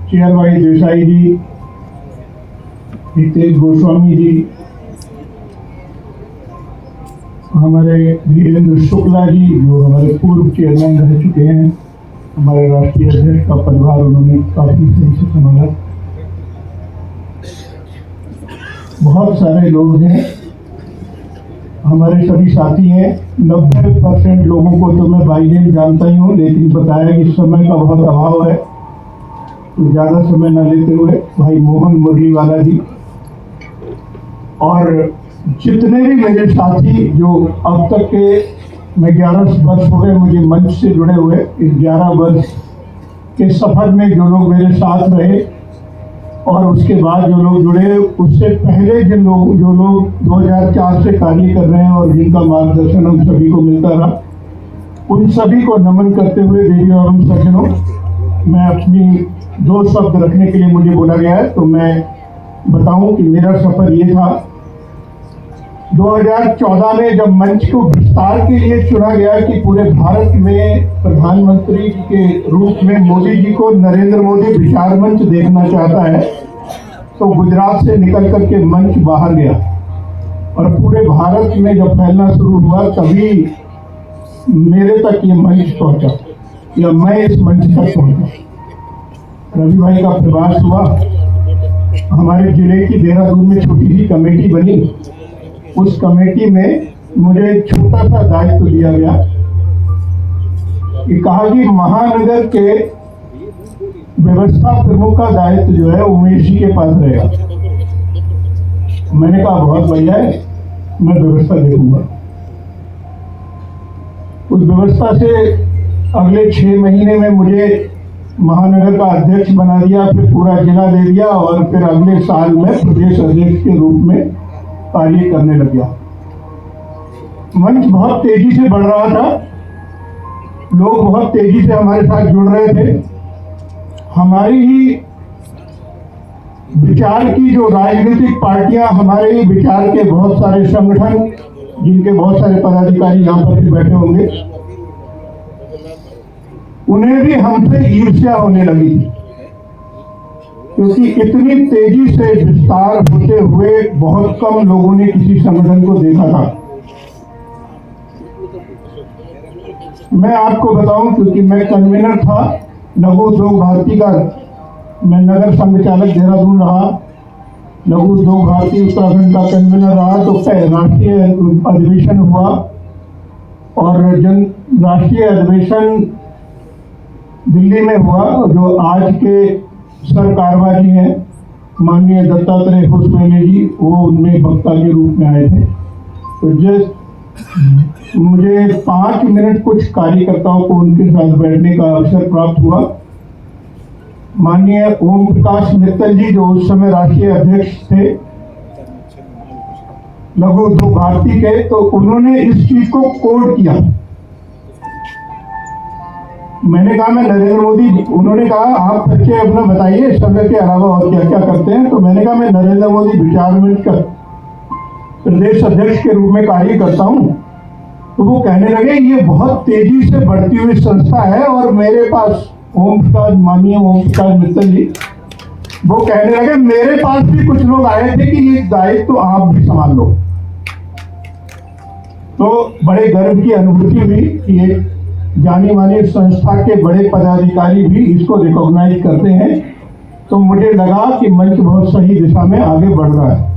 Chair भाई देसाई जी, हितेश गोस्वामी जी, हमारे वीरेंद्र शुक्ला जी जो हमारे पूर्व चेयरमैन रह चुके हैं, हमारे राष्ट्रीय अध्यक्ष का पदभार उन्होंने काफी सही से संभाला। बहुत सारे लोग हैं, हमारे सभी साथी हैं। 90% लोगों को तो मैं बाई नेम जानता ही हूँ, लेकिन बताया कि समय का बहुत अभाव है, तो ज़्यादा समय न लेते हुए भाई मोहन मुरलीवाला जी और जितने भी मेरे साथी जो अब तक के मैं 11 वर्ष हो गए मुझे मंच से जुड़े हुए, इस 11 वर्ष के सफर में जो लोग मेरे साथ रहे और उसके बाद जो लोग जुड़े, उससे पहले जो लोग 2004 से कार्य कर रहे हैं और जिनका मार्गदर्शन हम सभी को मिलता रहा, उन सभी को नमन करते हुए देवियों एवं सज्जनों, मैं अपनी 2 शब्द रखने के लिए मुझे बोला गया है, तो मैं बताऊं कि मेरा सफर ये था। 2014 में जब मंच को विस्तार के लिए चुना गया कि पूरे भारत में प्रधानमंत्री के रूप में मोदी जी को नरेंद्र मोदी विचार मंच देखना चाहता है, तो गुजरात से निकल करके मंच बाहर गया और पूरे भारत में जब फैलना शुरू हुआ तभी मेरे तक ये मंच पहुंचा या मैं इस मंच तक पहुंचा। रवि भाई का प्रवास हुआ, हमारे जिले की देहरादून में छोटी सी कमेटी बनी, उस कमेटी में मुझे एक छोटा सा दायित्व दिया गया कि कहा कि महानगर के व्यवस्था प्रमुख का दायित्व जो है उमेश जी के पास रहेगा। मैंने कहा बहुत बढ़िया है, मैं व्यवस्था देखूंगा। उस व्यवस्था से अगले 6 महीने में मुझे महानगर का अध्यक्ष बना दिया, फिर पूरा जिला दे दिया और फिर अगले साल में प्रदेश अध्यक्ष के रूप में कार्य करने लग गया। मंच बहुत तेजी से बढ़ रहा था, लोग बहुत तेजी से हमारे साथ जुड़ रहे थे। हमारी ही विचार की जो राजनीतिक पार्टियां, हमारे ही विचार के बहुत सारे संगठन, जिनके बहुत सारे पदाधिकारी यहाँ पर भी बैठे होंगे, उन्हें भी हमसे ईर्ष्या होने लगी, क्योंकि इतनी तेजी से विस्तार होते हुए बहुत कम लोगों ने किसी संगठन को देखा था। मैं आपको बताऊं, क्योंकि मैं कन्वीनर था लघु उद्योग भारती का, मैं नगर संघ चालक देहरादून रहा, लघु उद्योग भारती उत्तराखंड का कन्वीनर रहा, तो राष्ट्रीय अधिवेशन हुआ और राष्ट्रीय अधिवेशन दिल्ली में हुआ, जो आज के सर कारवाजी हैं माननीय दत्तात्रेय होसपहले जी, वो उनमें वक्ता के रूप में आए थे। तो मुझे 5 मिनट कुछ कार्यकर्ताओं को उनके साथ बैठने का अवसर प्राप्त हुआ। माननीय ओम प्रकाश मित्तल जी जो उस समय राष्ट्रीय अध्यक्ष थे लघु उद्योग भारती के, तो उन्होंने इस चीज को कोड किया। मैंने कहा मैं नरेंद्र मोदी, उन्होंने कहा आप बच्चे अपना बताइए संघ के अलावा और क्या क्या करते हैं, तो मैंने कहा मैं नरेंद्र मोदी विचार मंच का प्रदेश अध्यक्ष के रूप में कार्य करता हूं। तो वो कहने लगे ये बहुत तेजी से बढ़ती हुई संस्था है, और मेरे पास माननीय ओम प्रकाश मित्तल जी वो कहने लगे मेरे पास भी कुछ लोग आए थे कि ये दायित्व तो आप भी संभाल लो। तो बड़े गर्व की अनुभूति हुई कि एक जानी मानी संस्था के बड़े पदाधिकारी भी इसको रिकॉग्नाइज करते हैं। तो मुझे लगा कि मंच बहुत सही दिशा में आगे बढ़ रहा है।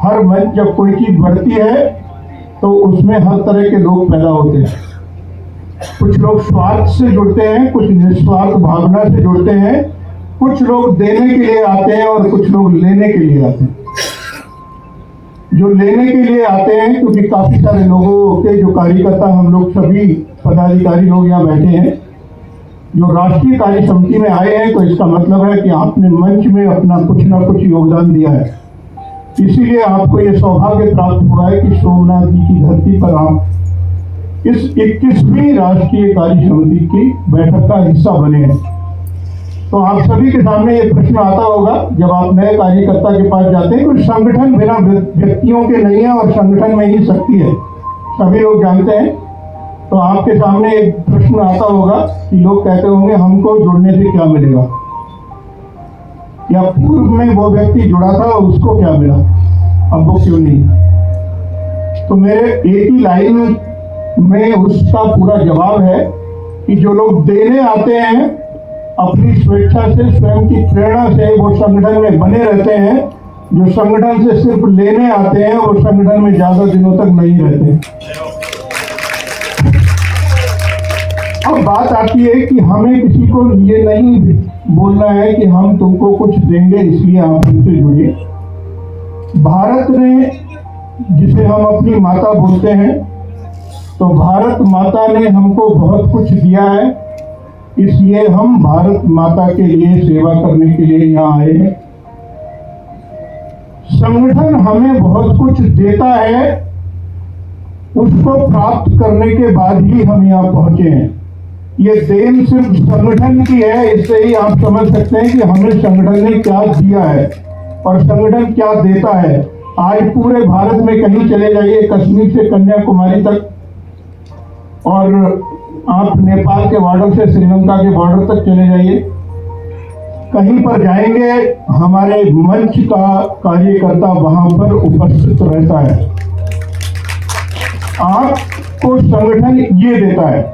हर मंच जब कोई चीज बढ़ती है तो उसमें हर तरह के लोग पैदा होते हैं। कुछ लोग स्वार्थ से जुड़ते हैं, कुछ निस्वार्थ भावना से जुड़ते हैं, कुछ लोग देने के लिए आते हैं और कुछ लोग लेने के लिए आते हैं। जो लेने के लिए आते हैं, क्योंकि काफी सारे लोगों के जो कार्यकर्ता, हम लोग सभी पदाधिकारी लोग यहाँ बैठे हैं जो राष्ट्रीय कार्य समिति में आए हैं, तो इसका मतलब है कि आपने मंच में अपना कुछ ना कुछ योगदान दिया है। इसीलिए आपको ये सौभाग्य प्राप्त हुआ है कि सोमनाथ जी की धरती पर आप इस 21वीं राष्ट्रीय कार्य समिति की बैठक का हिस्सा बने हैं। तो आप सभी के सामने ये प्रश्न आता होगा जब आप नए कार्यकर्ता के पास जाते हैं, कुछ संगठन बिना व्यक्तियों के नहीं है और संगठन में ही शक्ति है, सभी लोग जानते हैं। तो आपके सामने एक प्रश्न आता होगा कि लोग कहते होंगे हमको जुड़ने से क्या मिलेगा। या पूर्व में वो व्यक्ति जुड़ा था उसको क्या मिला, अब वो क्यों नहीं। तो मेरे एक ही लाइन में उसका पूरा जवाब है कि जो लोग देने आते हैं अपनी स्वेच्छा से, स्वयं की प्रेरणा से वो संगठन में बने रहते हैं, जो संगठन से सिर्फ लेने आते हैं वो संगठन में ज्यादा दिनों तक नहीं रहते। अब बात आती है कि हमें किसी को ये नहीं बोलना है कि हम तुमको कुछ देंगे इसलिए आप हमसे जुड़िए। भारत ने, जिसे हम अपनी माता बोलते हैं, तो भारत माता ने हमको बहुत कुछ दिया है, इसलिए हम भारत माता के लिए सेवा करने के लिए यहाँ आए हैं। संगठन हमें बहुत कुछ देता है, उसको प्राप्त करने के बाद ही हम यहाँ पहुंचे हैं। ये देन सिर्फ संगठन की है, इससे ही आप समझ सकते हैं कि हमें संगठन ने क्या दिया है और संगठन क्या देता है। आज पूरे भारत में कहीं चले जाइए, कश्मीर से कन्याकुमारी तक, और आप नेपाल के बॉर्डर से श्रीलंका के बॉर्डर तक चले जाइए, कहीं पर जाएंगे हमारे मंच का कार्यकर्ता वहां पर उपस्थित रहता है। आपको संगठन ये देता है।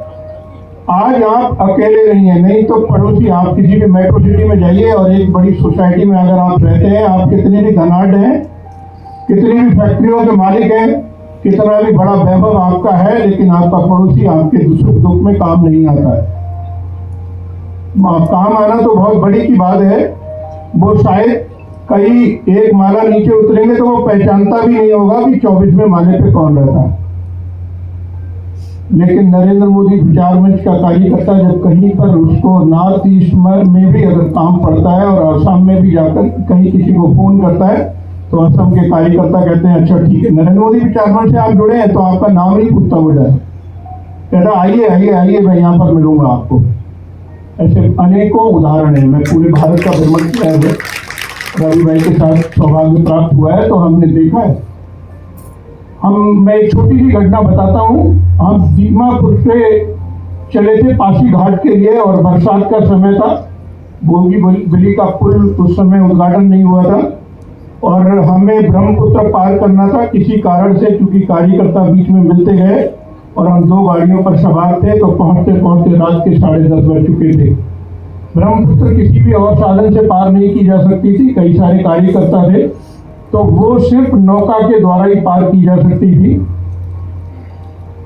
आज आप अकेले नहीं है, नहीं तो पड़ोसी, आप किसी भी मेट्रो सिटी में जाइए और एक बड़ी सोसाइटी में अगर आप रहते हैं, आप कितने भी धनाढ़ हैं, कितनी भी फैक्ट्रियों के मालिक हैं, कितना भी बड़ा वैभव आपका है, लेकिन आपका पड़ोसी आपके सुख दुख में काम नहीं आता है। काम आना तो बहुत बड़ी की बात है, वो शायद कहीं एक माला नीचे उतरेंगे तो वो पहचानता भी नहीं होगा कि 24वें माले पे कौन रहता है। लेकिन नरेंद्र मोदी विचार मंच का कार्यकर्ता जब कहीं पर उसको नॉर्थ ईस्ट में भी अगर काम पड़ता है और असम में भी जाकर कहीं किसी को फोन करता है, तो असम के कार्यकर्ता कहते हैं अच्छा ठीक है, नरेंद्र मोदी विचार मंच से आप जुड़े हैं तो आपका नाम ही पुख्ता हो जाए, कहता आइए आइए आइए मैं यहाँ पर मिलूंगा आपको। ऐसे अनेकों उदाहरण है। मैं पूरे भारत का भ्रमण किया है, रवि भाई के साथ सौभाग्य प्राप्त हुआ है, तो हमने देखा है। मैं एक छोटी सी घटना बताता हूँ। हम दीमापुर से चले थे पासी घाट के लिए और बरसात का समय था, बोगी बिली का पुल उस समय उद्घाटन नहीं हुआ था और हमें ब्रह्मपुत्र पार करना था किसी कारण से, क्योंकि कार्यकर्ता बीच में मिलते गए और हम 2 गाड़ियों पर सवार थे, तो पहुंचते पहुंचते रात के 10:30 बज चुके थे। ब्रह्मपुत्र किसी भी और साधन से पार नहीं की जा सकती थी, कई सारे कार्यकर्ता थे, तो वो सिर्फ नौका के द्वारा ही पार की जा सकती थी।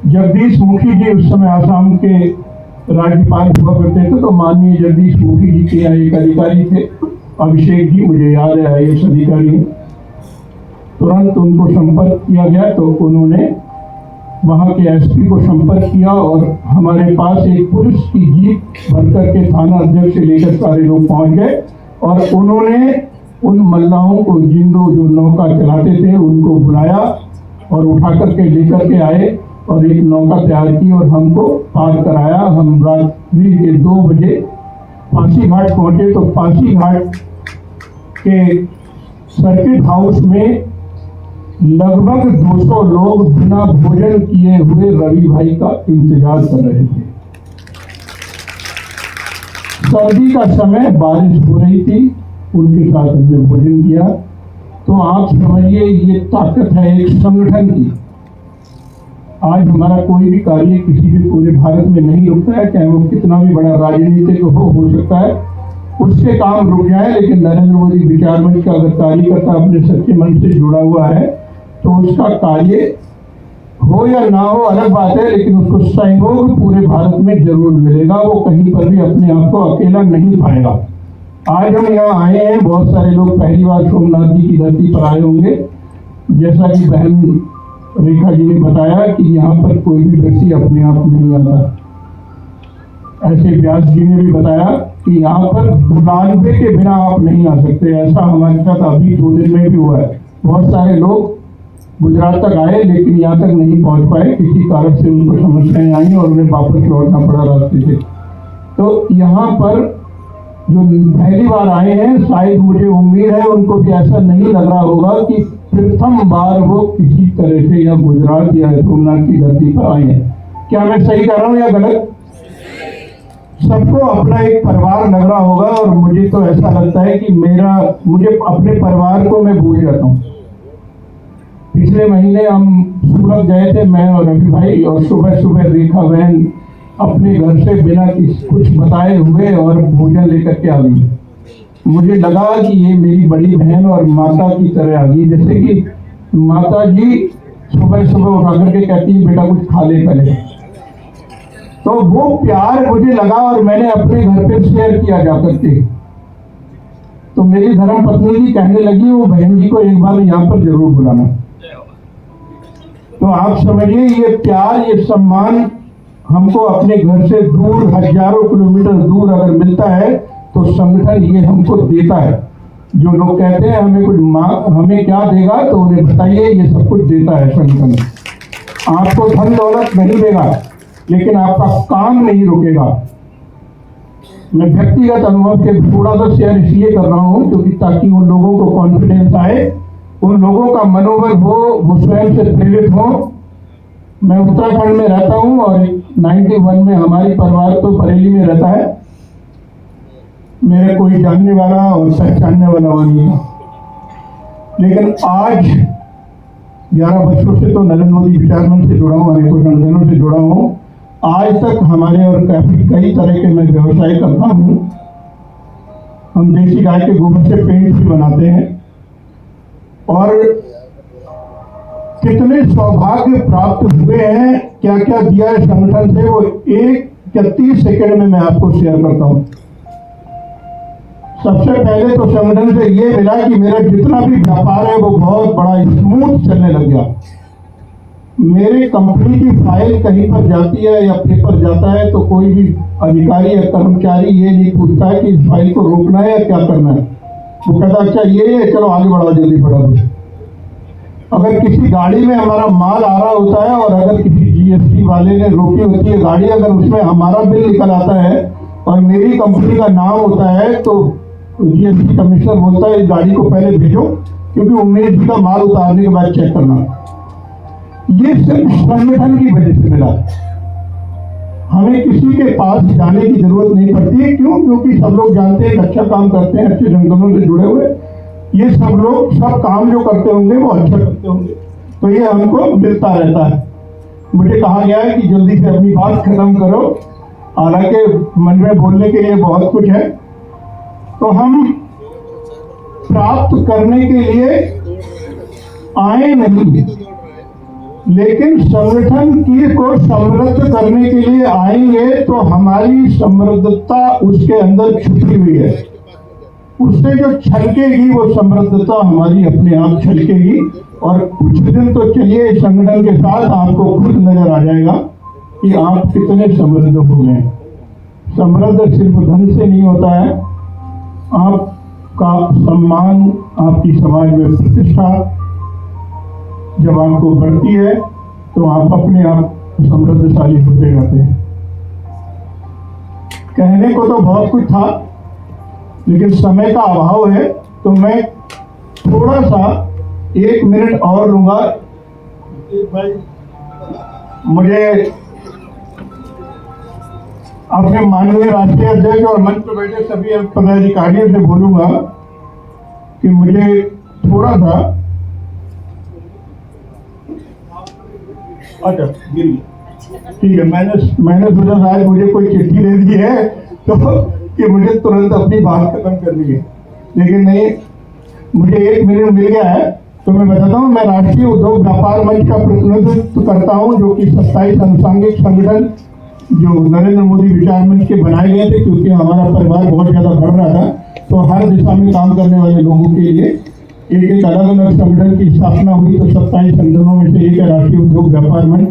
जगदीश मुखी जी उस समय आसाम के राज्यपाल हुआ करते थे, तो माननीय जगदीश मुखी जी के यहाँ एक अधिकारी थे, अभिषेक जी, मुझे याद है IAS अधिकारी। तुरंत उनको संपर्क किया गया, तो उन्होंने वहाँ के SP को संपर्क किया और हमारे पास एक पुलिस की जीप भरकर के थाना अध्यक्ष से लेकर सारे लोग पहुँच गए और उन्होंने उन मल्लाहों को, जो नौका चलाते थे, उनको बुलाया और उठा करके लेकर के आए और एक नौका तैयार की और हमको पार कराया। हम रात्रि के 2 बजे पासी घाट पहुंचे, तो पासी घाट के सर्किट हाउस में लगभग 200 लोग बिना भोजन किए हुए रवि भाई का इंतजार कर रहे थे। सर्दी का समय, बारिश हो रही थी, उनके साथ हमने भोजन किया। तो आप समझिए ये ताकत है एक संगठन की। आज हमारा कोई भी कार्य किसी भी पूरे भारत में नहीं रुकता है, चाहे वो कितना भी बड़ा राजनीतिक हो सकता है, उसके काम रुक जाए, लेकिन नरेंद्र मोदी विचार मंच का अगर कार्यकर्ता अपने सच्चे मन से जुड़ा हुआ है तो उसका कार्य हो या ना हो अलग बात है, लेकिन उसको सहयोग पूरे भारत में जरूर मिलेगा। वो कहीं पर भी अपने आप को अकेला नहीं पाएगा। आज हम यहाँ आए हैं, बहुत सारे लोग पहली बार सोमनाथ जी की धरती पर आए होंगे। जैसा कि बहन रेखा जी ने बताया कि यहाँ पर कोई भी व्यक्ति अपने आप नहीं आता। ऐसे व्यास जी ने भी बताया कि यहाँ पर बुलावे के बिना आप नहीं आ सकते। ऐसा हमारे साथ अभी 2 दिन में भी हुआ है। बहुत सारे लोग गुजरात तक आए लेकिन यहाँ तक नहीं पहुँच पाए, किसी कारण से उनको समस्याएं आई और उन्हें वापस लौटना पड़ा रास्ते से। तो यहाँ पर जो पहली बार आए हैं, शायद मुझे उम्मीद है उनको भी ऐसा नहीं लग रहा होगा कि प्रथम बार वो किसी तरह से या गुजरात या सोमनाथ की धरती पर आए हैं। क्या मैं सही कर रहा हूँ या गलत? सबको अपना एक परिवार लग रहा होगा, और मुझे तो ऐसा लगता है कि मुझे अपने परिवार को मैं भूल जाता हूँ। पिछले महीने हम सूरत गए थे, मैं और रवि भाई, और सुबह सुबह रेखा बहन अपने घर से बिना कुछ बताए हुए और भोजन लेकर के आ गई। मुझे लगा कि ये मेरी बड़ी बहन और माता की तरह आ गई, जैसे कि माता जी सुबह सुबह उठा करके कहती है बेटा कुछ खा ले पहले। तो वो प्यार मुझे लगा और मैंने अपने घर पे शेयर किया जाकर के। तो मेरी धर्म पत्नी जी कहने लगी वो बहन जी को एक बार यहाँ पर जरूर बुलाना। तो आप समझिए ये प्यार, ये सम्मान हमको अपने घर से दूर, हजारों किलोमीटर दूर अगर मिलता है तो संगठन ये हमको देता है। जो लोग कहते हैं हमें क्या देगा, तो उन्हें बताइए ये सब कुछ देता है संगठन। आपको धन दौलत नहीं देगा, लेकिन आपका काम नहीं रुकेगा। मैं व्यक्तिगत अनुभव के थोड़ा सा शेयर इसलिए कर रहा हूँ क्योंकि ताकि उन लोगों को कॉन्फिडेंस आए, उन लोगों का मनोबल हो, वो स्वयं से प्रेरित हो। मैं उत्तराखंड में रहता हूँ और 91 में हमारी परिवार तो बरेली में रहता है। मेरे कोई जानने वाला और पहचानने वाला वो नहीं है, लेकिन आज 11 वर्षों से तो नरेंद्र मोदी विचार मंच से जुड़ा हूँ, अनेकों संगठनों से जुड़ा हूँ। आज तक हमारे और कई तरह के मैं व्यवसाय करता हूँ। हम देसी गाय के गोबर से पेंट भी बनाते हैं, और कितने सौभाग्य प्राप्त हुए हैं, क्या क्या दिया है संगठन से, वो 31 सेकंड में मैं आपको शेयर करता हूँ। सबसे पहले तो संगठन से ये मिला कि मेरा जितना भी व्यापार है वो बहुत बड़ा स्मूथ चलने लग गया। मेरे कंपनी की फाइल कहीं पर जाती है या पेपर जाता है तो कोई भी अधिकारी या कर्मचारी ये नहीं पूछता है कि इस फाइल को रोकना है या क्या करना है। वो कहता अच्छा ये चलो आगे बढ़ाओ, जल्दी बढ़ाओ। अगर किसी गाड़ी में हमारा माल आ रहा होता है और अगर किसी जीएसटी वाले ने रोकी होती है गाड़ी, अगर उसमें हमारा बिल निकल आता है और मेरी कंपनी का नाम होता है, तो जीएसटी कमिश्नर बोलता है इस गाड़ी को पहले भेजो, क्योंकि उमेश जी का माल उतारने के बाद चेक करना। ये सिर्फ संगठन की वजह से मिला। हमें किसी के पास जाने की जरूरत नहीं पड़ती है। क्यों? क्योंकि सब लोग जानते हैं अच्छा काम करते हैं, अच्छे संगठनों से जुड़े हुए। ये सब लोग सब काम जो करते होंगे वो अच्छा करते होंगे, तो ये हमको मिलता रहता है। मुझे कहा गया है कि जल्दी से अपनी बात खत्म करो, हालांकि मन में बोलने के लिए बहुत कुछ है। तो हम प्राप्त करने के लिए आए नहीं, लेकिन संगठन की को समृद्ध करने के लिए आएंगे। तो हमारी समृद्धता उसके अंदर छुपी हुई है, उससे जो छलकेगी वो समृद्धता हमारी अपने आप छलकेगी। और कुछ दिन तो चलिए संगठन के साथ, आपको खुद नजर आ जाएगा कि आप कितने समृद्ध हो गए। समृद्ध सिर्फ धन से नहीं होता है, आपका सम्मान, आपकी समाज में प्रतिष्ठा जब आपको बढ़ती है तो आप अपने आप समृद्धशाली होते जाते हैं। कहने को तो बहुत कुछ था, लेकिन समय का अभाव है, तो मैं थोड़ा सा 1 मिनट और लूंगा। मुझे अपने माननीय राष्ट्रीय अध्यक्ष और मंच पर बैठे सभी पदाधिकारियों से बोलूंगा कि मुझे थोड़ा सा अच्छा ठीक है, मैंने सोचा आज मुझे कोई चिट्ठी दे दी है तो कि मुझे तुरंत अपनी बात खत्म करनी है, लेकिन नहीं, मुझे 1 मिनट मिल गया है। तो मैं बताता हूँ, मैं राष्ट्रीय उद्योग व्यापार मंच का प्रतिनिधित्व करता हूँ, जो कि 27 अनुषंगिक संगठन जो नरेंद्र मोदी विचार मंच के बनाए गए थे, क्योंकि हमारा परिवार बहुत ज्यादा बढ़ रहा था। तो हर दिशा में काम करने वाले लोगों के लिए एक अलग अलग संगठन की स्थापना हुई। तो 27 संगठनों में से एक है राष्ट्रीय उद्योग व्यापार मंच।